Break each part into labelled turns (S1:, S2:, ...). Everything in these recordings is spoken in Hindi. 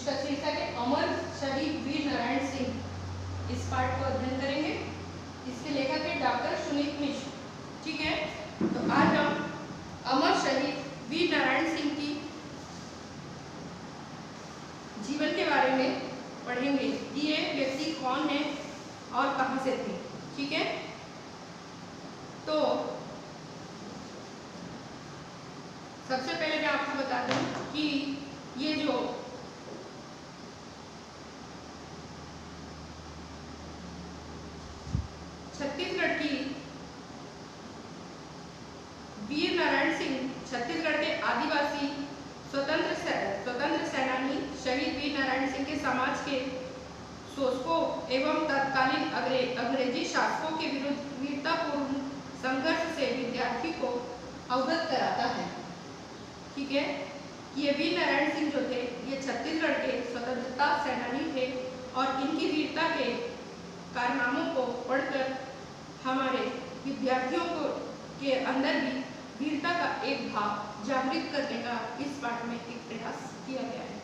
S1: जिसका शीर्षक है अमर शहीद वीर नारायण सिंह। इस पाठ को अध्ययन करेंगे। इसके लेखक है डॉक्टर सुनीत मिश्र। ठीक है, तो आज हम अमर शहीद वीर नारायण सिंह की जीवन के बारे में पढ़ेंगे कि ये व्यक्ति कौन है और कहां से थे। ठीक है, तो सबसे पहले मैं आपको बता दूं कि ये जो छत्तीसगढ़ की वीर नारायण सिंह छत्तीसगढ़ के आदिवासी स्वतंत्र सेनानी शहीद वीर नारायण सिंह के समाज के शोषकों एवं तत्कालीन अंग्रेजी शासकों के विरुद्ध वीरतापूर्ण संघर्ष से विद्यार्थी को अवगत कराता है। ठीक है, ये वीर नारायण सिंह जो थे ये छत्तीसगढ़ के स्वतंत्रता सेनानी थे और इनकी वीरता के कारनामों को पढ़कर हमारे विद्यार्थियों को के अंदर भी वीरता का एक भाव जागृत करने का इस पाठ में एक प्रयास किया गया है।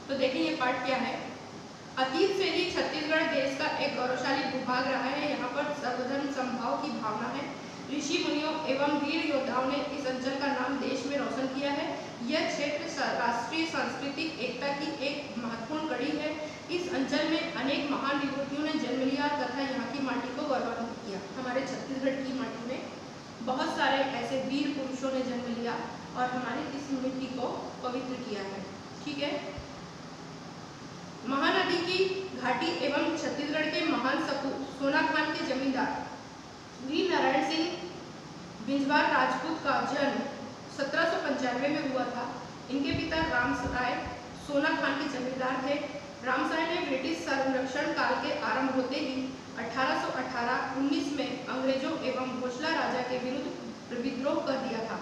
S1: तो देखिए ये पाठ क्या है। अतीत से ही छत्तीसगढ़ देश का एक गौरवशाली भूभाग रहा है। यहाँ पर सर्वधर्म समभाव की भावना है। ऋषि मुनियों एवं वीर योद्धाओं ने इस अंचल का नाम देश में रोशन किया है। यह क्षेत्र राष्ट्रीय सांस्कृतिक एकता की एक महत्वपूर्ण कड़ी है। इस अंचल में अनेक महान विभूतियों ने जन्म लिया तथा यहाँ की माटी को गौरवान्वित किया। हमारे छत्तीसगढ़ की माटी में बहुत सारे ऐसे वीर पुरुषों ने जन्म लिया और हमारी इस मिट्टी को पवित्र किया है। ठीक है, महानदी की घाटी एवं छत्तीसगढ़ के महान सपूत सोनाखान के जमींदार वीर नारायण सिंह बिंजवार राजपूत का जन्म 1795 में हुआ था। इनके पिता रामसाय सोनाखान के जमींदार थे। रामसाय ने ब्रिटिश संरक्षण काल के आरंभ होते ही 1818-19 में अंग्रेजों एवं भोसला राजा के विरुद्ध विद्रोह कर दिया था,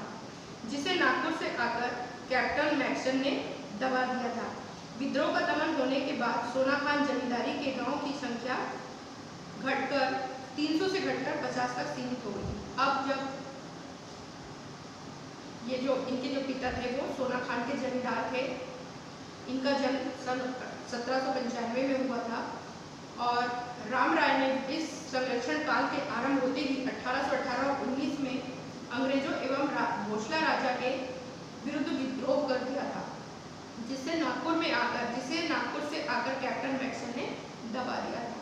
S1: जिसे नागपुर से आकर कैप्टन मैक्सन ने दबा दिया था। विद्रोह का दमन होने के बाद सोनाखान जमींदारी के गांव की संख्या घटकर 300 से घटकर 50 तक सीमित हो गई। अब जब ये जो इनके जो पिता थे वो सोनाखान के जमींदार थे, इनका जन्म सन 1795 में हुआ था और राम राय ने इस संरक्षण काल के आरंभ होते ही 1818-19 में अंग्रेजों एवं भोसला राजा के विरुद्ध विद्रोह कर दिया था, जिसे नागपुर से आकर कैप्टन मैक्सन ने दबा दिया था।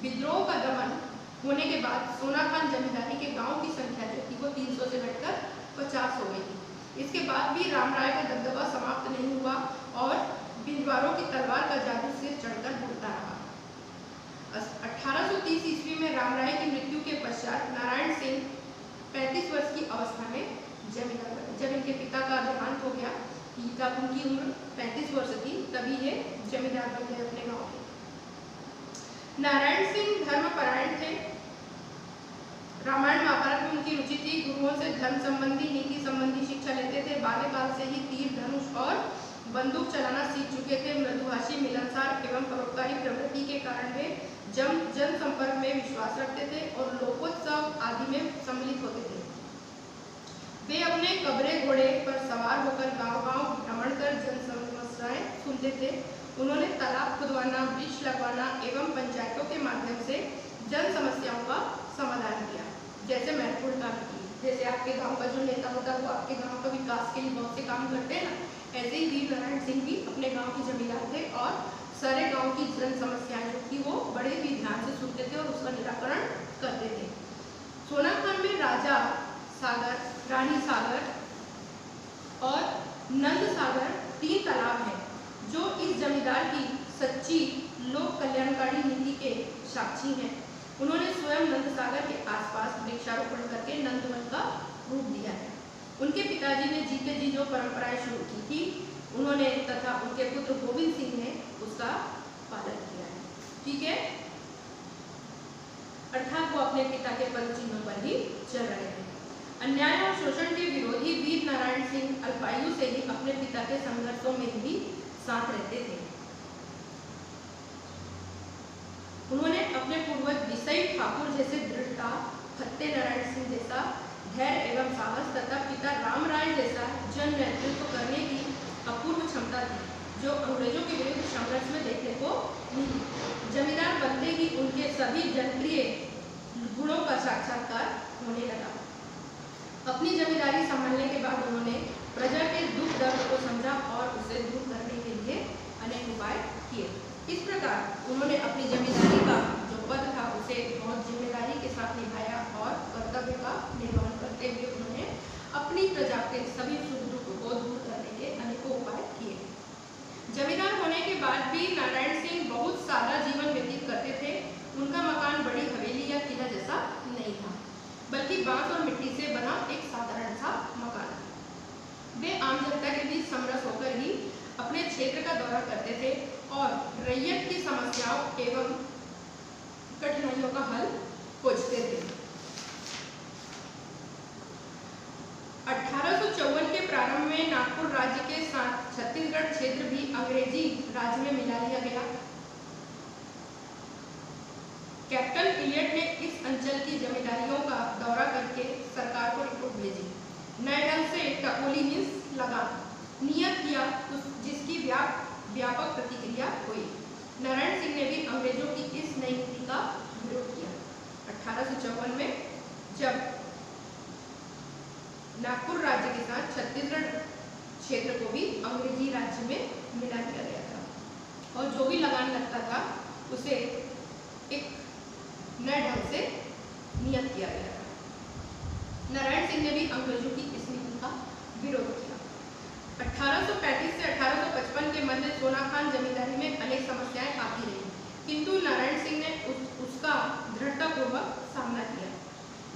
S1: विद्रोह का दमन होने के बाद सोनाखान जमींदारी के गांव की संख्या जो थी वो 300 से घटकर 50 हो गई थी। इसके बाद भी राम राय का दबदबा समाप्त नहीं हुआ और बिंजवारों की तलवार का जादू सिर चढ़कर बढ़ता रहा। 1830 ईस्वी में राम राय की मृत्यु के पश्चात नारायण सिंह 35 वर्ष की अवस्था में जमींदार बने। जब इनके पिता का देहांत हो गया, तब उनकी उम्र 35 वर्ष थी, तभी ये जमींदार बन गए अपने गांव के। नारायण सिंह धर्मपरायण थे। रामायण महाभारत में उनकी रुचि थी। गुरुओं से धर्म संबंधी नीति संबंधी शिक्षा लेते थे। बाल्यकाल से ही तीर धनुष और बंदूक चलाना सीख चुके थे। मृदुभाषी मिलनसार एवं परोपकारी प्रवृत्ति के कारण वे जन संपर्क में विश्वास रखते थे और लोकोत्सव आदि में सम्मिलित होते थे। वे अपने कबरे घोड़े पर सवार होकर गांव-गांव भ्रमण कर जन समस्याएं सुनते थे। उन्होंने तालाब खुदवाना, वृक्ष लगवाना एवं पंचायतों के माध्यम से जन समस्याओं का समाधान किया, जैसे महत्वपूर्ण काम किए। जैसे आपके गांव का जो नेता होता है वो आपके गांव का विकास के लिए बहुत से काम करते हैं ना, ऐसे ही वीर नारायण सिंह भी अपने गाँव के जमींदार थे और सारे गाँव की जन समस्याएं जो थी वो बड़े ही ध्यान से सुनते थे और उसका निराकरण करते थे। सोनाखान में राजा सागर, रानी सागर और नंद सागर 3 तालाब हैं, जो इस जमींदार की सच्ची लोक कल्याणकारी नीति के साक्षी हैं। उन्होंने स्वयं नंद सागर के आसपास वृक्षारोपण करके नंदवन का रूप दिया है। उनके पिताजी ने जीते जी जो परंपराएं शुरू की थी उन्होंने तथा उनके पुत्र गोविंद सिंह ने उसका पालन किया है। ठीक है, अर्थात वो अपने पिता के पद चिन्हों पर ही चल रहे थे। अन्याय और शोषण के विरोधी वीर नारायण सिंह अल्पायु से ही अपने पिता के संघर्षों में भी साथ रहते थे। उन्होंने अपने पूर्वज विसई ठाकुर जैसे दृढ़ता, फत्ते नारायण सिंह जैसा धैर्य एवं साहस तथा पिता राम राय जैसा जन नेतृत्व करने की अपूर्व क्षमता थी, जो मिली। जमींदार बनते ही उनके सभी जनप्रिय गुणों का साक्षात्कार होने लगा। अपनी जमींदारी संभालने के बाद उन्होंने प्रजा के दुख दर्द को समझा और उसे दूर करने के लिए अनेक उपाय किए। इस प्रकार उन्होंने अपनी जमींदारी का जो पद था उसे बहुत जिम्मेदारी के साथ निभाया और कर्तव्य का निर्वहन करते हुए उन्होंने अपनी प्रजा के सभी सुख दुख को दूर करने के अनेकों उपाय किए। जमींदार होने के बाद भी नारायण सिंह बहुत सादा जीवन व्यतीत करते थे। उनका मकान बड़ी हवेली या किला जैसा नहीं था, बल्कि बांस और मिट्टी से बना एक साधारण सा मकान। वे आम जनता के बीच समरस होकर ही अपने क्षेत्र का दौरा करते थे और रैयत की समस्याओं एवं कठिनाइयों का हल खोजते थे। 1854 के प्रारंभ में नागपुर राज्य के साथ छत्तीसगढ़ क्षेत्र भी अंग्रेजी राज में मिला लिया गया। कैप्टन इलियट ने इस अंचल की जमींदारियों का दौरा करके सरकार को रिपोर्ट भेजी। नए ढंग से टपोली मीन्स लगान नियत किया, जिसकी व्यापक प्रतिक्रिया हुई। नारायण सिंह ने भी अंग्रेजों की इस नई नीति का विरोध किया। 1854 में जब नागपुर राज्य के साथ छत्तीसगढ़ क्षेत्र को भी अंग्रेजी राज्य में मिला दिया गया था और जो भी लगान लगता था उसे एक नए ढंग से नियत किया गया था। नारायण सिंह ने भी अंग्रेजों की इस नीति का विरोध किया। 1835 से 1855 के मध्य सोनाखान जमींदारी में अनेक समस्याएं आती रही, किंतु नारायण सिंह ने उसका दृढ़तापूर्वक सामना किया।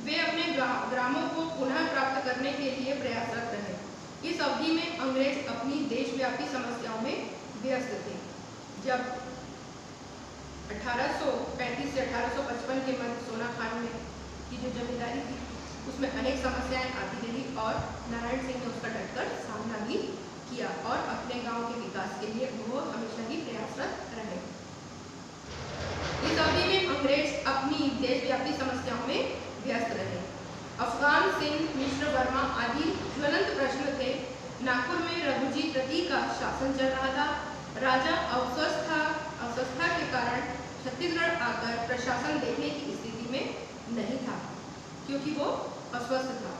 S1: वे अपने ग्रामों को पुनः प्राप्त करने के लिए प्रयासरत रहे। इस अवधि में अंग्रेज अपनी देशव्यापी समस्याओं में व्यस्त थे। जब 1835 से 1855 के मध्य सोनाखान में की जो जमींदारी थी उसमें अनेक समस्याएं आती रही और नारायण सिंह ने उसका डटकर सामना भी किया और अपने गांव के विकास के लिए वो हमेशा ही प्रयासरत रहे। इस अवधि में अंग्रेज अपनी देशव्यापी समस्याओं में व्यस्त रहे। अफगान, सिंध, मिश्र वर्मा आदि ज्वलंत प्रश्न थे। नागपुर में रघुजी तृतीय का शासन चल रहा था। राजा अस्वस्थता के कारण छत्तीसगढ़ आकर प्रशासन देखने की स्थिति में नहीं था, क्योंकि वो अस्वस्थ था।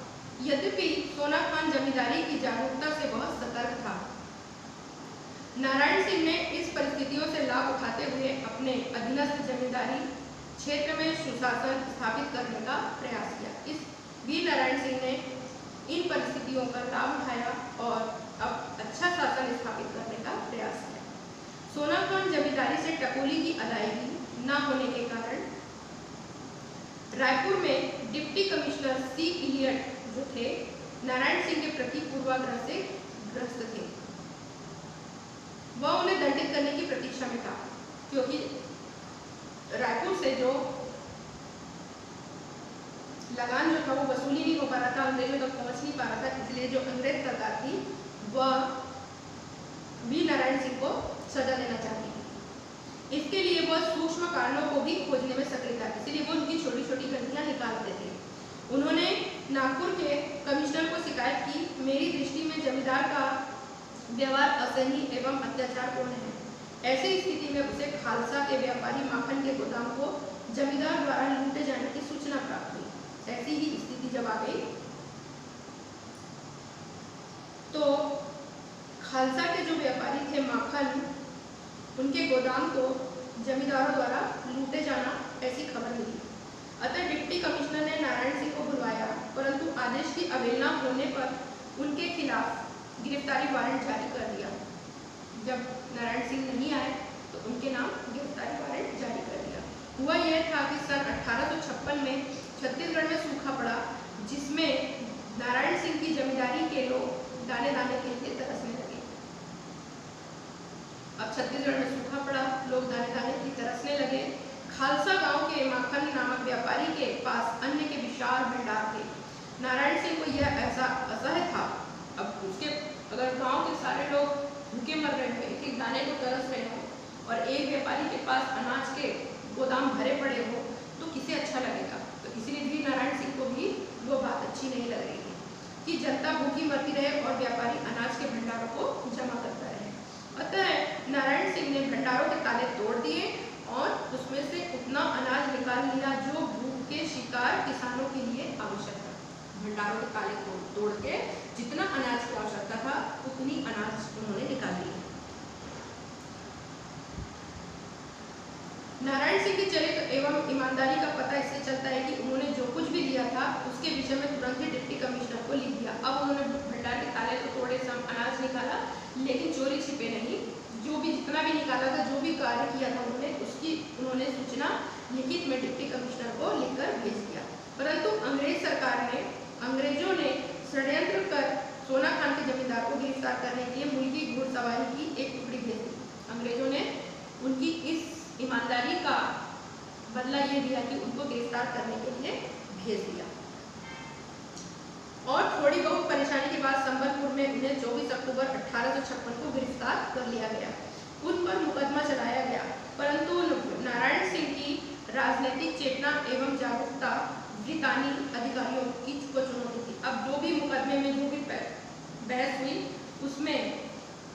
S1: यद्यपि सोनाखान जमींदारी की जागरूकता से वह सतर्क था। नारायण सिंह ने इस परिस्थितियों से लाभ उठाते हुए अपने अधीनस्थ जमींदारी क्षेत्र में सुशासन स्थापित करने का प्रयास किया। इस वीर नारायण सिंह ने इन परिस्थितियों का लाभ उठाया और अब अच्छा शासन स्थापित करने का प्रयास किया। सोनाखान जमींदारी से टपोली की अदायगी न होने के कारण रायपुर में डिप्टी कमिश्नर सी इलियट जो थे नारायण सिंह के प्रति पूर्वाग्रह से ग्रस्त थे। वह उन्हें दंडित करने की प्रतीक्षा में था, क्योंकि रायपुर से जो लगान जो था वो वसूली नहीं हो पा रहा था, अंग्रेजों तक पहुंच नहीं पा रहा था। इसलिए जो अंग्रेज सरकार थी वह वी नारायण सिंह को सजा देना चाहती थी। इसके लिए वह सूक्ष्म कारणों को भी खोजने में सक्रिय था, इसीलिए वो उनकी छोटी छोटी गलतियां निकालते थे। उन्होंने नागपुर के कमिश्नर को शिकायत की, मेरी दृष्टि में जमींदार का व्यवहार असहनीय एवं अत्याचारपूर्ण है। ऐसी स्थिति में उसे खालसा के व्यापारी माखन के गोदाम को जमींदार द्वारा लूटे जाने की सूचना प्राप्त हुई। ऐसी ही स्थिति जब आ गई तो खालसा के जो व्यापारी थे माखन, उनके गोदाम को जमींदारों द्वारा लूटे जाना ऐसी खबर मिली। अतः डिप्टी कमिश्नर ने नारायण सिंह को बुलवाया, परंतु आदेश की अवहेलना होने पर उनके खिलाफ गिरफ्तारी वारंट जारी कर दिया। जब नारायण सिंह नहीं आए तो उनके नाम गिरफ्तारी वारंट जारी कर दिया। हुआ यह था कि सन 1856 में छत्तीसगढ़ में सूखा पड़ा, जिसमें नारायण सिंह की जमींदारी के लोग दाने दाने के लिए तरसने लगे। अब छत्तीसगढ़ में सूखा पड़ा, लोग दाने दाने की तरसने लगे। खालसा गांव के माखन नामक व्यापारी के पास अन्न के विशाल भंडार थे। नारायण सिंह को यह ऐसा असह्य था, अब उसके अगर गांव के सारे लोग भूखे मर रहे हो, एक एक दाने को तरस रहे हो और एक व्यापारी के पास अनाज के गोदाम भरे पड़े हो तो किसे अच्छा लगेगा। तो इसीलिए भी नारायण सिंह को भी वो बात अच्छी नहीं लग रही थी कि जनता भूखी मरती रहे और व्यापारी अनाज के भंडारों को जमा करता रहे। अतः नारायण सिंह ने भंडारों के ताले तोड़ दिए और उसमें से उतना अनाज निकाल लिया जो भूख के शिकार किसानों के लिए आवश्यक था। भंडारों के ताले तोड़ के जितना अनाज की आवश्यकता था उतनी अनाज उन्होंने निकाल लिया। नारायण सिंह के चरित्र एवं ईमानदारी का पता इससे चलता है कि उन्होंने जो कुछ भी लिया था उसके विषय में तुरंत ही डिप्टी कमिश्नर को लिख दिया। अब उन्होंने भंडार के ताले तो तोड़े, सब अनाज निकाला, लेकिन चोरी छिपे नहीं। जो भी जितना भी निकाला था, जो भी कार्य किया था उन्होंने सूचना लिखित में डिप्टी कमिश्नर को लिखकर भेज दिया। परंतु अंग्रेजों ने षड्यंत्र कर सोना खान के जमींदार को गिरफ्तार करने के लिए मुल्की घुड़सवारी की एक टुकड़ी भेज दी। अंग्रेजों ने उनकी इस ईमानदारी का बदला ये दिया कि उनको गिरफ्तार करने के लिए भेज दिया। और थोड़ी बहुत परेशानी के बाद संबलपुर में उन्हें 24 अक्टूबर 1856 को गिरफ्तार कर लिया गया। उन पर मुकदमा चलाया गया, परंतु नारायण सिंह की राजनीतिक चेतना एवं जागरूकता ब्रितानी अधिकारियों की चुनौती थी। अब जो भी मुकदमे में जो भी बहस हुई उसमें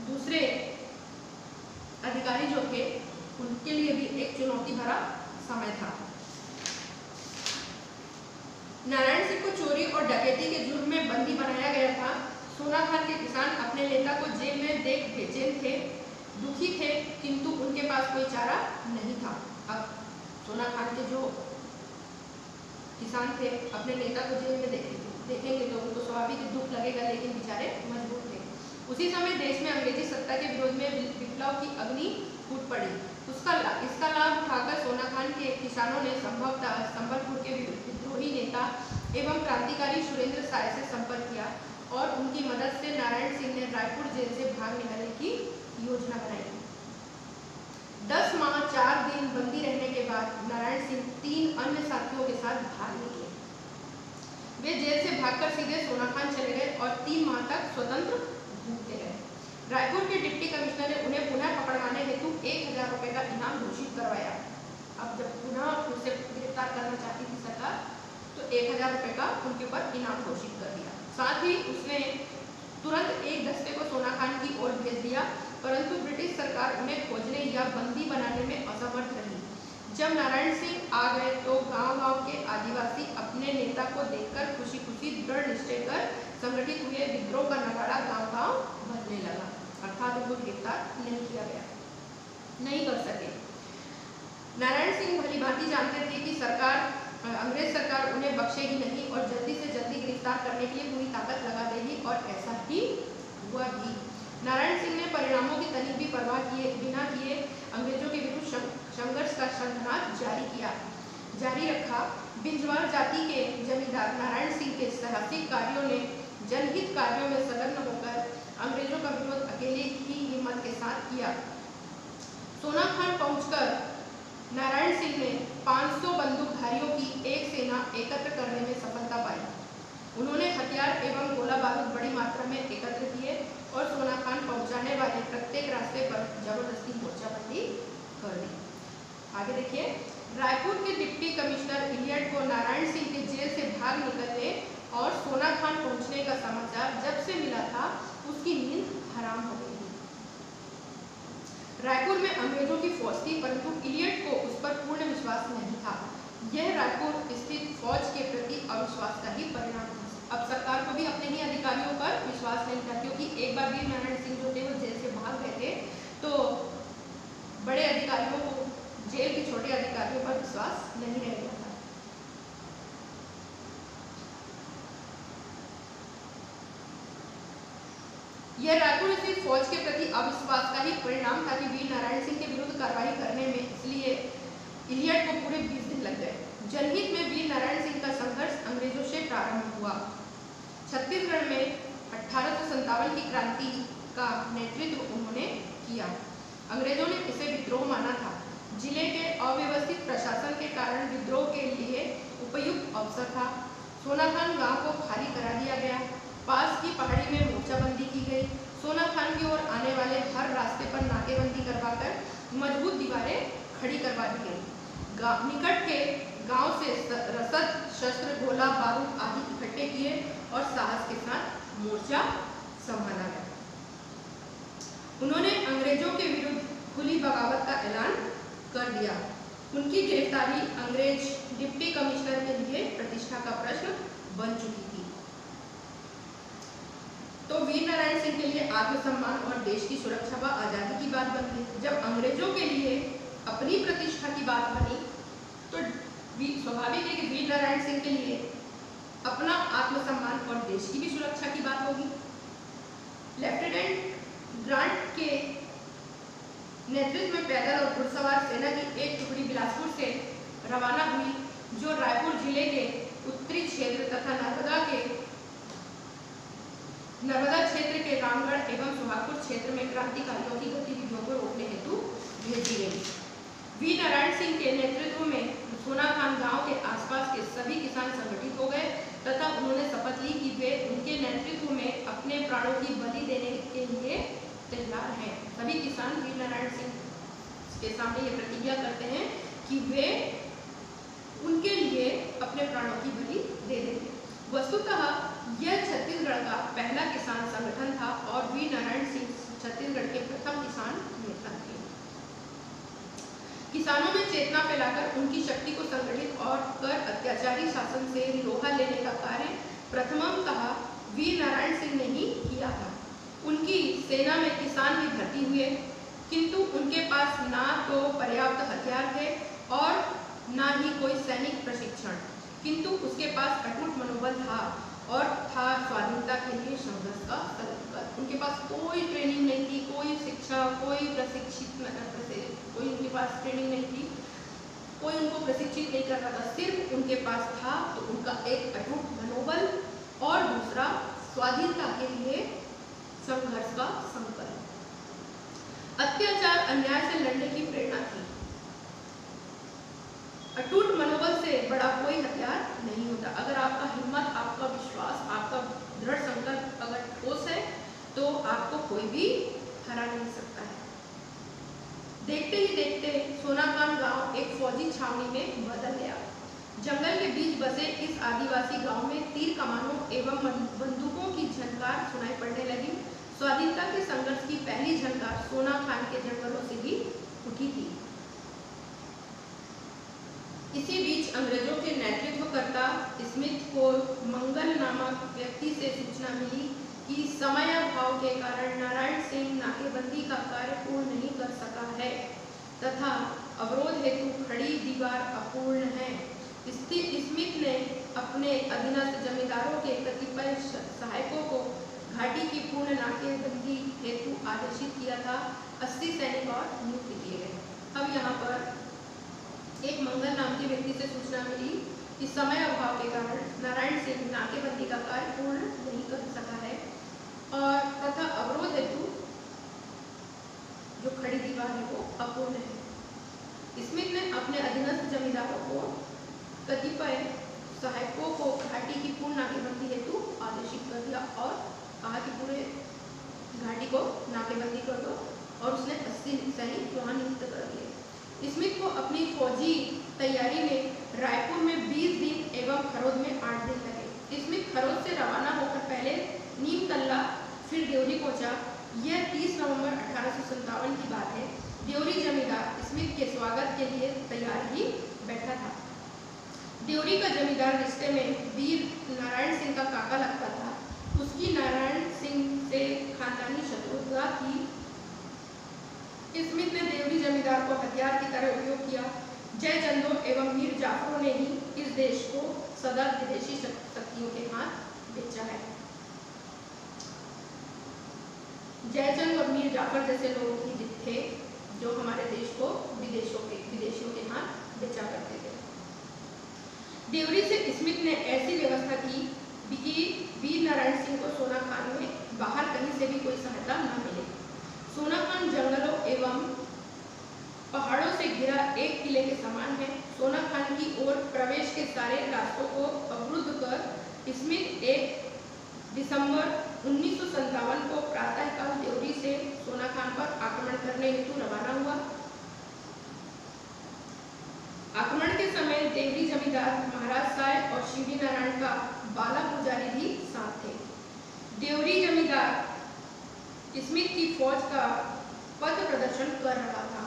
S1: दूसरे अधिकारी जो थे उनके लिए भी एक चुनौती भरा समय था। नारायण सिंह को चोरी और डकैती के जुर्म में बंदी बनाया गया था। सोना खान के किसान अपने नेता को जेल में देख बेचैन थे, दुखी थे, किंतु उनके पास कोई चारा नहीं था। अब सोना खान के जो किसान थे अपने नेता को जेल में देखेंगे तो उनको स्वाभाविक दुख लगेगा, लेकिन बेचारे मजबूर थे। उसी समय देश में अंग्रेजी सत्ता के विरोध में विप्लव की अग्नि फूट पड़ी। इसका लाभ उठाकर सोना खान के किसानों ने संभवतः संबलपुर के विद्रोही नेता एवं क्रांतिकारी सुरेंद्र साय से संपर्क किया और उनकी मदद से नारायण सिंह ने रायपुर जेल से भाग निकलने की योजना बनाई। 10 माह 4 दिन बंदी रहने के बाद नारायण सिंह 3 अन्य साथियों के साथ भाग निकले। वे जेल से भागकर सीधे सोना खान चले गए और 3 माह तक स्वतंत्र घूमते रहे। रायपुर के डिप्टी कमिश्नर ने उन्हें पुनः पकड़वाने हेतु 1000 रुपए का इनाम घोषित करवाया। अब जब पुनः उसे गिरफ्तार करना चाहती थी सरकार तो 1000 रुपए का उनके ऊपर इनाम घोषित कर दिया। साथ ही उसने तुरंत एक दस्ते को सोना खान की ओर भेज दिया, परंतु ब्रिटिश सरकार उन्हें खोजने या बंदी बनाने में असमर्थ रही। जब नारायण सिंह आ गए तो गांव-गांव के आदिवासी अपने नेता को देखकर खुशी-खुशी दृढ़ निश्चय कर संगठित हुए। विद्रोह का नगाड़ा गांव-गांव बजने लगा, अर्थात उनको गिरफ्तार नहीं कर सके। नारायण सिंह भलीभांति जानते थे कि अंग्रेज सरकार उन्हें बख्शेगी नहीं और जल्दी से जल्दी गिरफ्तार करने के लिए पूरी ताकत लगा देगी, और ऐसा ही हुआ भी। नारायण सिंह ने परिणामों की तनिक भी परवाह बिना किए अंग्रेजों के विरुद्ध संघर्ष का शंखनाद जारी रखा। बिंजवार जाति के जमींदार नारायण सिंह के साहसिक कार्यों ने जनहित कार्यों में संलग्न होकर अंग्रेजों का विरोध अकेले ही हिम्मत के साथ किया। सोना खान पहुंचकर नारायण सिंह ने 500 बंदूकधारियों की एक सेना एकत्र करने में सफलता पाई। उन्होंने हथियार एवं गोला बारूद बड़ी मात्रा में एकत्र किए और सोना खान पहुंचाने वाले प्रत्येक रास्ते पर जबरदस्ती मोर्चाबंदी कर दी। आगे देखिए, रायपुर के डिप्टी कमिश्नर इलियट को नारायण सिंह के जेल से भाग निकलने और सोना खान पहुंचने का समाचार जब से मिला था उसकी नींद हराम हो गई थी। रायपुर में अंग्रेजों की फौज थी, परंतु इलियट को उस पर पूर्ण विश्वास नहीं था। यह रायपुर स्थित फौज के प्रति अविश्वास का ही परिणाम था। अब सरकार को भी अपने ही अधिकारियों पर विश्वास नहीं था, क्योंकि एक बार वीर नारायण सिंह जो थे वो जेल से भाग गए थे, तो बड़े अधिकारियों को जेल के छोटे अधिकारियों पर विश्वास नहीं रह गया था। यह रायपुर स्थित फौज के प्रति अविश्वास का ही परिणाम था कि वीर नारायण सिंह के विरुद्ध कार्रवाई करने में इसलिए इलियट को पूरे 20 दिन लग गए। जनहित में वीर नारायण सिंह का संघर्ष अंग्रेजों से प्रारंभ हुआ। छत्तीसगढ़ में 1857 की क्रांति का नेतृत्व उन्होंने किया। अंग्रेजों ने इसे विद्रोह माना था। जिले के अव्यवस्थित प्रशासन के कारण विद्रोह के लिए उपयुक्त अवसर था। सोना खान गांव को खाली करा दिया गया। पास की पहाड़ी में मोर्चाबंदी की गई। सोना खान की ओर आने वाले हर रास्ते पर नाकेबंदी करवाकर मजबूत दीवारें खड़ी करवा दी गई। निकट के गांव से रसद, शस्त्र, गोला बारूद आदि इकट्ठे किए और साहस के साथ मोर्चा संभाला गया। उन्होंने अंग्रेजों के विरुद्ध खुली बगावत का ऐलान कर दिया। उनकी गिरफ्तारी अंग्रेज डिप्टी कमिश्नर के लिए प्रतिष्ठा का प्रश्न बन चुकी थी। तो वीर नारायण सिंह के लिए आत्मसम्मान और देश की सुरक्षा व आजादी की बात बन गई। जब अंग्रेजों के लिए अपनी प्रतिष्ठा की बात बनी तो स्वाभाविक है कि वीर नारायण सिंह के लिए अपना आत्मसम्मान और देश की भी सुरक्षा की बात होगी। लेफ्टिनेंट ग्रांट के नेतृत्व में पैदल और घुड़सवार सेना की एक टुकड़ी बिलासपुर से रवाना हुई, जो रायपुर जिले के उत्तरी क्षेत्र तथा नर्मदा क्षेत्र के रामगढ़ एवं सुहागपुर क्षेत्र में क्रांतिकारियों की गतिविधियों को रोकने हेतु भेजी गई। वीर नारायण सिंह के नेतृत्व में सोनाखान गांव के आसपास के सभी किसान संगठित हो गए तथा उन्होंने शपथ ली कि वे उनके नेतृत्व में अपने प्राणों की बलि देने के लिए तैयार हैं। सभी किसान वीर नारायण सिंह के सामने ये प्रतिज्ञा करते हैं कि वे उनके लिए अपने प्राणों की बलि दे देंगे। वस्तुतः यह छत्तीसगढ़ का पहला किसान संगठन था और वीर नारायण सिंह छत्तीसगढ़ के प्रथम किसान नेता थे। किसानों में चेतना फैलाकर उनकी शक्ति को संगठित और कर अत्याचारी शासन से लोहा लेने का कार्य प्रथमतः वीर नारायण सिंह ने ही किया था। उनकी सेना में किसान भी भर्ती हुए, किंतु उनके पास ना तो पर्याप्त हथियार थे और ना ही कोई सैनिक प्रशिक्षण, किंतु उसके पास अटूट मनोबल था और था स्वाधीनता के लिए संघर्ष का संकल्प। उनके पास कोई ट्रेनिंग नहीं थी, कोई शिक्षा, कोई कोई उनके पास ट्रेनिंग नहीं थी, कोई उनको प्रशिक्षित नहीं कर रहा था। सिर्फ उनके पास था तो उनका एक अटूट मनोबल और दूसरा स्वाधीनता के लिए संघर्ष का संकल्प। अत्याचार अन्याय से लड़ने की प्रेरणा थी। अटूट मनोबल से बड़ा कोई हथियार नहीं होता। अगर आपका हिम्मत, आपका विश्वास, आपका दृढ़ संकल्प अगर ठोस है तो आपको कोई भी हरा नहीं सकता है। देखते ही देखते सोनाखान गांव एक फौजी छावनी में बदल गया। जंगल के बीच बसे इस आदिवासी गांव में तीर कमानों एवं बंदूकों की झनकार सुनाई पड़ने लगी। स्वाधीनता के संघर्ष की पहली झनकार सोनाखान के जंगलों से ही उठी थी। इसी बीच अंग्रेजों के नेतृत्वकर्ता स्मिथ को मंगल नामक व्यक्ति से सूचना मिली कि समय अभाव के कारण नारायण सिंह नाकेबंदी का कार्य पूर्ण नहीं कर सका है तथा अवरोध हेतु खड़ी दीवार अपूर्ण है। स्मिथ ने अपने अधीनस्थ जमींदारों के कतिपय सहायकों को घाटी की पूर्ण नाकेबंदी हेतु आदेशित किया था। 80 सैनिक और नियुक्त किए गए। अब यहाँ पर एक मंगल नाम के व्यक्ति से सूचना मिली कि समय अभाव के कारण नारायण सिंह नाकेबंदी का कार्य पूर्ण नहीं कर सका है और तथा अवरोध हेतु जो खड़ी दीवार है वो अपूर्ण है। स्मिथ ने अपने अधीनस्थ जमींदारों को कतिपय सहायकों को घाटी की पूर्ण नाकेबंदी हेतु आदेशित कर दिया और कहा कि पूरे घाटी को नाकेबंदी कर दो और उसने 80 सैनिक वहां नियुक्त कर दिए। स्मिथ को अपनी फौजी तैयारी में रायपुर में 20 दिन एवं खरोद में 8 दिन लगे। स्मिथ खरोद से रवाना होकर पहले नीमतल्ला फिर देवरी पहुंचा। यह 30 नवंबर 1857 की बात है। देवरी जमींदार स्मिथ के स्वागत के लिए तैयार ही बैठा था। देवरी का जमींदार रिश्ते में वीर नारायण सिंह का काका लगता था। उसकी नारायण सिंह से खानदानी शत्रुता थी। स्मिथ ने देवरी जमींदार को हथियार की तरह उपयोग किया। जयचंदों एवं मीर जाफरों ने ही इस देश को सदा विदेशी शक्तियों के हाथ बेचा है। जयचंद और मीर जाफर जैसे लोग ही थे जो हमारे देश को विदेशियों के हाथ बेचा करते थे। देवरी से स्मिथ ने ऐसी व्यवस्था की कि वीर नारायण सिंह को सोनाखान में बाहर कहीं से भी कोई सहायता न मिले। सोनाखान जंगलों एवं पहाड़ों से घिरा एक किले के समान है। सोनाखान की ओर प्रवेश के सारे रास्तों को अवरुद्ध कर स्मिथ 1 दिसंबर 1957 को प्रातःकाल देवरी से सोनाखान पर आक्रमण करने हेतु रवाना हुआ। आक्रमण के समय देवरी जमींदार महाराज साय और शिवी नारायण का बाला पुजारी भी साथ थे। देवरी जमींदार स्मिथ की फौज पथ प्रदर्शन कर रहा था।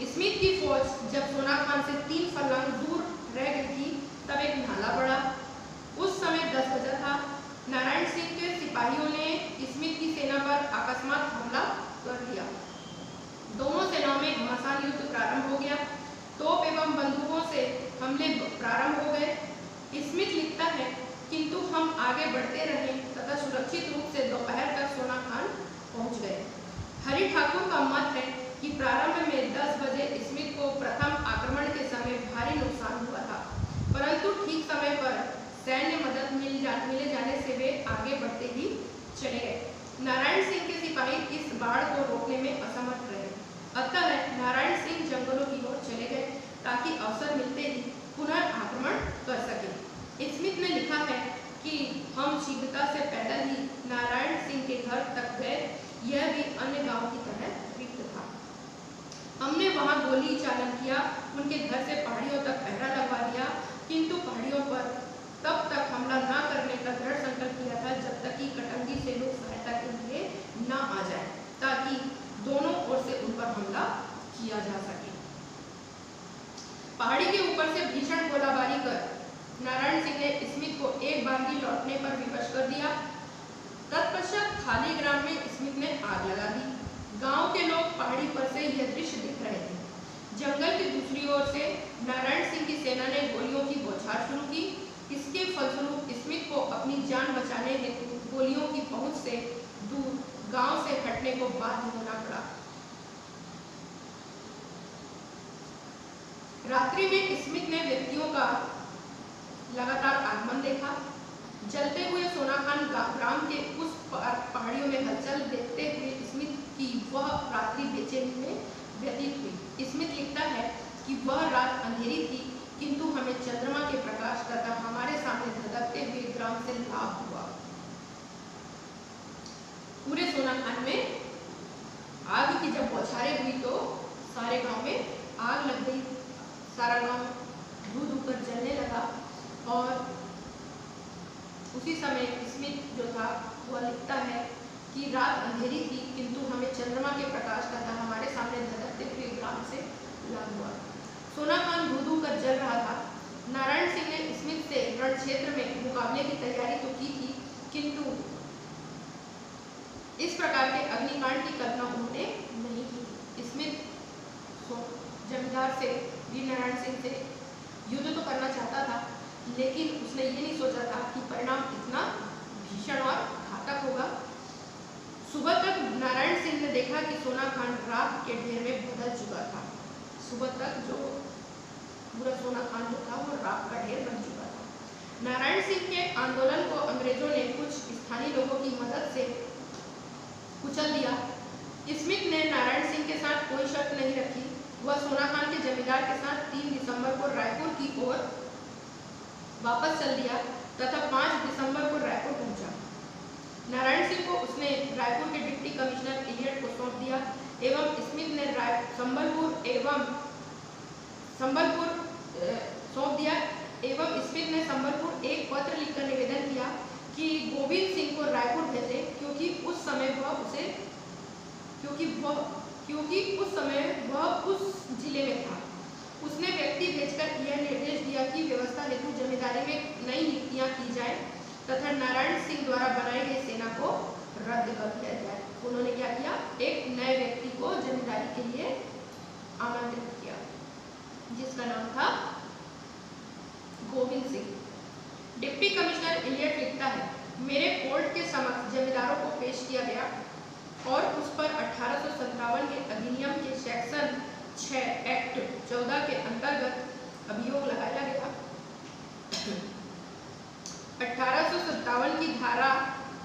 S1: स्मिथ की फौज जब सोना खान से 3 फरलांग दूर रह गई थी तब एक नाला पड़ा। उस समय 10 बजा था। नारायण सिंह के सिपाहियों ने स्मिथ की सेना पर अकस्मात हमला कर दिया। दोनों सेनाओं में घमासान युद्ध प्रारंभ हो गया। तोप एवं बंदूकों से हमले प्रारंभ हो गए। स्मिथ लिखता है, किंतु हम आगे बढ़ते रहे तथा सुरक्षित रूप से दोपहर तक सोना खान पहुंच गए। हरि ठाकुर का मत है कि प्रारंभ में 10 बजे स्मिथ को प्रथम आक्रमण के समय भारी नुकसान हुआ था, परंतु ठीक समय पर सैन्य मदद मिले जाने से वे आगे बढ़ते ही चले गए। नारायण सिंह के सिपाही इस बाढ़ को रोकने में असमर्थ रहे। अतः नारायण सिंह जंगलों की ओर चले गए ताकि अवसर मिलते ही पुनः आक्रमण कर सके। स्मिथ ने लिखा है कि हम शीघ्रता से पैदल ही नारायण सिंह के घर तक गए। यह भी अन्य गांव की तरह रिक्त था। हमने वहां गोली चालन किया, उनके घर से पहाड़ियों तक पहरा लगवा दिया, किंतु पहाड़ियों पर तब तक हमला न करने का दृढ़ संकल्प किया था जब तक कि कटंगी से लोग सहायता के लिए न आ जाए, ताकि दोनों ओर से उन पर हमला किया जा सके। पहाड़ी के ऊपर से भीषण गोलाबारी कर नारायण सिंह ने स्मिथ को एक बांगी लौटने पर विवश कर दिया। तत्पश्चात खाली ग्राम में स्मिथ ने आग लगा दी। गांव के लोग पहाड़ी पर से यह दृश्य देख रहे थे। जंगल की दूसरी ओर से नारायण सिंह की सेना ने गोलियों की बौछार शुरू की। इसके फलस्वरूप स्मिथ को अपनी जान बचाने हेतु गोलियों की पहुंच से दूर गांव से हटने को बाध्य होना पड़ा। रात्रि में स्मिथ ने व्यक्तियों का लगातार आगमन देखा। जलते हुए सोना खान ग्राम के उस पहाड़ियों में हलचल देखते हुए स्मिथ की वह रात्रि बेचैनी में व्यतीत हुई। स्मिथ लिखता है कि वह रात अंधेरी थी, किंतु हमें चंद्रमा के प्रकाश तथा हमारे सामने धधकते हुए ग्राम से लाभ हुआ। पूरे सोना खान में आग की जब बौछारें हुई तो सारे गांव में आग लग गई। सारा गांव धू धू कर जलने लगा और उसी समय स्मिथ जो था वह लिखता है कि रात अंधेरी थी, किंतु हमें चंद्रमा के प्रकाश तथा हमारे सामने धधकते हुए ग्राम से लाभ हुआ। सोना खान धू धू कर जल रहा था। नारायण सिंह ने स्मिथ से रण क्षेत्र में मुकाबले की तैयारी तो की थी, किंतु इस प्रकार के अग्निकांड की कल्पना उन्होंने नहीं की। स्मिथ जमींदार से वीर नारायण सिंह से युद्ध तो करना चाहता था, लेकिन उसने ये नहीं सोचा था कि परिणाम इतना भीषण और घातक होगा। सुबह तक नारायण सिंह ने देखा कि सोना खान राख के ढेर में बदल चुका था। सुबह तक जो पूरा सोना खान जो था वो राख का ढेर बन चुका था। नारायण सिंह के आंदोलन को अंग्रेजों ने कुछ स्थानीय लोगों की मदद से कुचल दिया। स्मिथ ने नारायण सिंह के साथ कोई शर्त नहीं रखी। वह सोना खान के जमींदार के साथ 3 दिसंबर को रायपुर की ओर वापस चल दिया तथा 5 दिसंबर को रायपुर पहुंचा। नारायण सिंह को उसने रायपुर के डिप्टी कमिश्नर इलियट को सौंप दिया एवं स्मिथ ने संबलपुर एक पत्र लिखकर निवेदन किया कि गोविंद सिंह को रायपुर भेजे, क्योंकि उस समय वह उस जिले में था। उसने व्यक्ति भेजकर यह निर्देश दिया कि व्यवस्था हेतु जमींदारी में नई नियुक्तियां की जाए तथा नारायण सिंह द्वारा बनाई गई सेना को रद्द कर दिया जाए। उन्होंने क्या किया, एक नए व्यक्ति को जमींदारी के लिए आमंत्रित किया जिसका नाम था Govind Singh. Deputy commissioner Elliot लिखता है, मेरे कोर्ट के समक्ष जमींदारों को पेश किया गया और उस पर 1857 के अधिनियम के सेक्शन 6 एक्ट 14 के अंतर्गत अभियोग लगाया गया। 1857 की धारा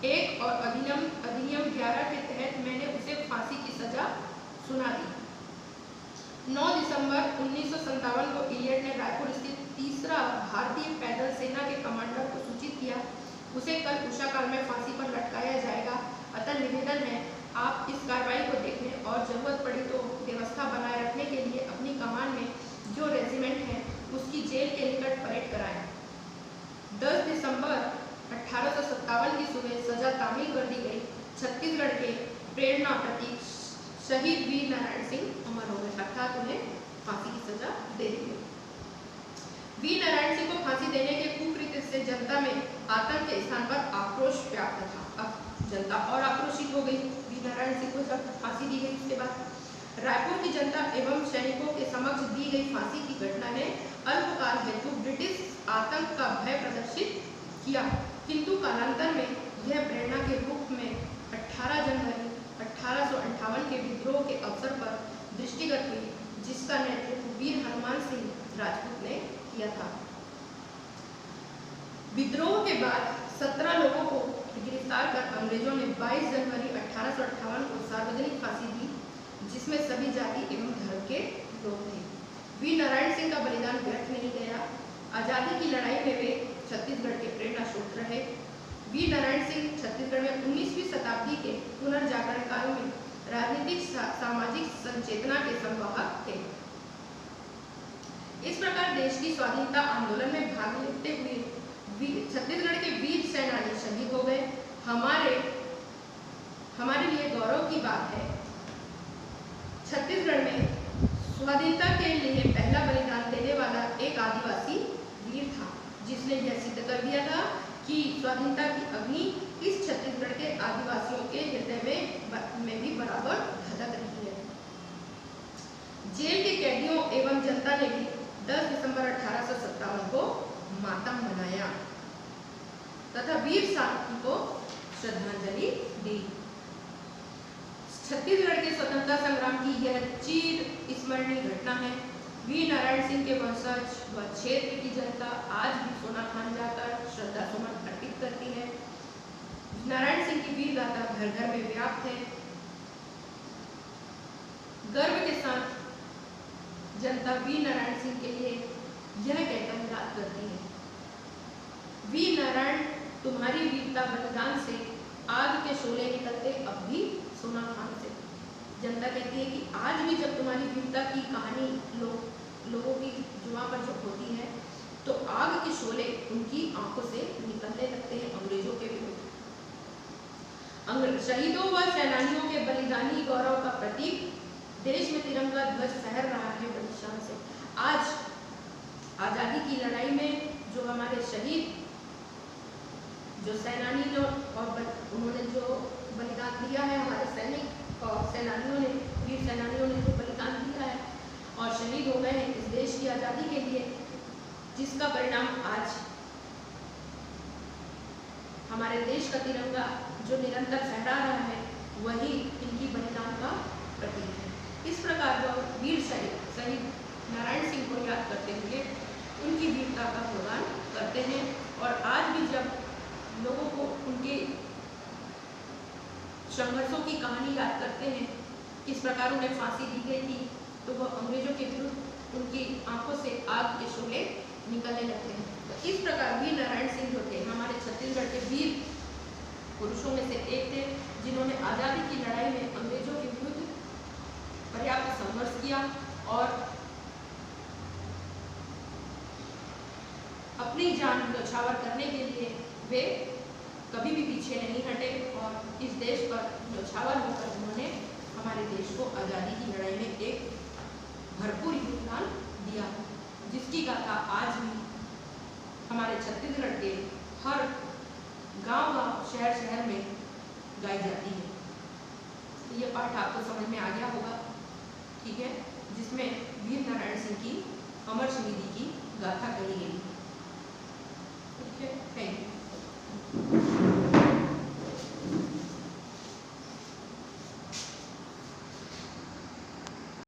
S1: 1 और अधिनियम 11 के तहत मैंने उसे फांसी की सजा सुना दी। 9 दिसंबर 1957 को इलियट ने रायपुर स्थित 3रा भारतीय पैदल सेना के कमांडर को सूचित किया। उसे कल उषा काल में फांसी पर लटकाया जाएगा। अतः निवेदन है, आप इस कार्रवाई को देखने और जरूरत पड़ी तो व्यवस्था बनाए रखने के लिए अपनी कमान में जो रेजिमेंट है उसकी जेल के निकट परेड कराएं। 10 दिसंबर 1857 की सुबह सजा तामील कर दी गई। छत्तीसगढ़ के प्रेरणा प्रतीक शहीद वीर नारायण सिंह अमर हो गए, अर्थात उन्हें फांसी की सजा दे दी गई। वीर नारायण सिंह को फांसी देने के कुकृत्य से जनता में आतंक के स्थान पर आक्रोश व्याप्त था। अब जनता और आक्रोशित हो गई। वीर नारायण सिंह को जब फांसी दी गई उसके बाद रायपुर की जनता एवं सैनिकों के समक्ष दी गई फांसी की घटना ने अल्पकाल हेतु ब्रिटिश आतंक का भय प्रदर्शित किया, किंतु कालांतर में यह प्रेरणा के रूप में 18 जनवरी 1858 के विद्रोह के अवसर पर दृष्टिगत हुई, जिसका नेतृत्व वीर हनुमान सिंह राजपूत ने किया था। विद्रोह के बाद 17 लोगों को गिरफ्तार कर अंग्रेजों ने 22 जनवरी 1858 को सार्वजनिक फांसी दी, जिसमें सभी जाति एवं धर्म के लोग थे। वीर नारायण सिंह का बलिदान व्यर्थ नहीं गया। आजादी की लड़ाई में वे छत्तीसगढ़ के प्रेरणा स्रोत रहे। वीर नारायण सिंह छत्तीसगढ़ में 19वीं शताब्दी के पुनर्जागरण काल में राजनीतिक सामाजिक संचेतना के संवाहक थे। इस प्रकार देश की स्वाधीनता आंदोलन में भाग लेते हुए छत्तीसगढ़ के वीर सेनानी शहीद हो गए। हमारे लिए गौरव की बात है, छत्तीसगढ़ में स्वाधीनता के लिए पहला बलिदान देने वाला एक आदिवासी वीर था, जिसने यह सिद्ध कर दिया था कि स्वाधीनता की अग्नि इस छत्तीसगढ़ के आदिवासियों के हृदय में भी बराबर धधक रही है। जेल के कैदियों एवं जनता ने भी 10 दिसंबर 1857 को मातम मनाया तथा वीर साथी को श्रद्धांजलि दी। छत्तीसगढ़ के स्वतंत्रता संग्राम की यह चिर स्मरणीय घटना है। वीर नारायण सिंह के वंशज व क्षेत्र की जनता आज भी सोना खान जाकर श्रद्धा सुमन अर्पित करती है। नारायण सिंह की वीर गाथा घर घर में व्याप्त है। गर्व के साथ जनता वीर नारायण सिंह के लिए यह कहकर याद करती है, वीर नारायण तुम्हारी वीरता बलिदान से आग के शोले निकलते अब भी सोना खान से। जनता कहती है कि आज भी जब तुम्हारी वीरता की कहानी लोगों की जुबां पर जब होती है तो आग के शोले उनकी आंखों से निकलने लगते हैं अंग्रेजों के विरुद्ध। शहीदों व सेनानियों के बलिदानी गौरव का प्रतीक देश में तिरंगा ध्वज फहर रहा है बड़ी शान से। आज आजादी की लड़ाई में जो हमारे शहीद, जो सेनानी और उन्होंने जो बलिदान दिया है, हमारे सैनिक और सेनानियों ने, वीर सेनानियों ने जो बलिदान दिया है और शहीद हो गए हैं इस देश की आज़ादी के लिए, जिसका परिणाम आज हमारे देश का तिरंगा जो निरंतर फहरा रहा है, वही इनकी बलिदान का प्रतीक है। इस प्रकार जो वीर शहीद नारायण सिंह को याद करते हुए उनकी वीरता का गुणगान करते हैं और आज भी जब लोगों को उनके संघर्षों की कहानी याद करते हैं, किस प्रकार उन्हें फांसी दी गई थी, तो वह अंग्रेजों के विरुद्ध उनकी आंखों से आग के शोले निकलने लगते हैं। तो इस प्रकार वीर नारायण सिंह जो थे हमारे छत्तीसगढ़ के वीर पुरुषों में से एक थे, जिन्होंने आज़ादी की लड़ाई में अंग्रेजों के विरुद्ध पर्याप्त संघर्ष किया और अपनी जान न्यौछावर करने के लिए वे कभी भी पीछे नहीं हटे और इस देश पर न्यौछावर होकर उन्होंने हमारे देश को आज़ादी की लड़ाई में एक भरपूर योगदान दिया, जिसकी गाथा आज भी हमारे छत्तीसगढ़ के हर गांव-गांव, शहर-शहर में गाई जाती है। तो ये पाठ आपको समझ में आ गया होगा, ठीक है, जिसमें वीर नारायण सिंह की अमर शहीदी की गाथा कही गई।